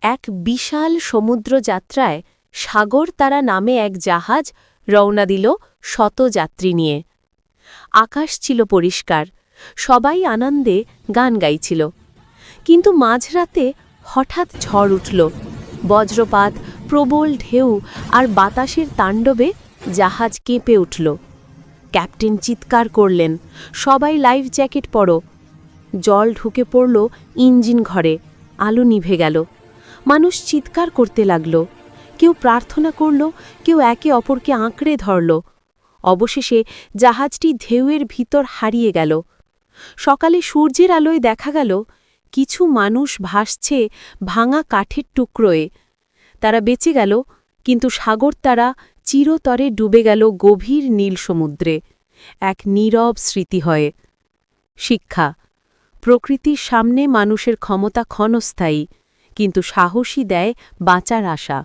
এক বিশাল সমুদ্র যাত্রায় সাগর তারা নামে এক জাহাজ রওনা দিল শত যাত্রী নিয়ে। আকাশ ছিল পরিষ্কার, সবাই আনন্দে গান গাইছিল। কিন্তু মাঝরাতে হঠাৎ ঝড় উঠল। বজ্রপাত, প্রবল ঢেউ আর বাতাসের তাণ্ডবে জাহাজ কেঁপে উঠল। ক্যাপ্টেন চিৎকার করলেন, সবাই লাইফ জ্যাকেট পরো। জল ঢুকে পড়ল ইঞ্জিন ঘরে, আলো নিভে গেল। মানুষ চিৎকার করতে লাগল, কেউ প্রার্থনা করল, কেউ একে অপরকে আঁকড়ে ধরল। অবশেষে জাহাজটি ঢেউয়ের ভিতর হারিয়ে গেল। সকালে সূর্যের আলোয় দেখা গেল কিছু মানুষ ভাসছে ভাঙা কাঠের টুকরোয়। তারা বেঁচে গেল, কিন্তু সাগর তারা চিরতরে ডুবে গেল গভীর নীল সমুদ্রে, এক নীরব স্মৃতি হয়ে। শিক্ষা: প্রকৃতির সামনে মানুষের ক্ষমতা ক্ষণস্থায়ী, কিন্তু সাহসী দেয় বাঁচার আশা।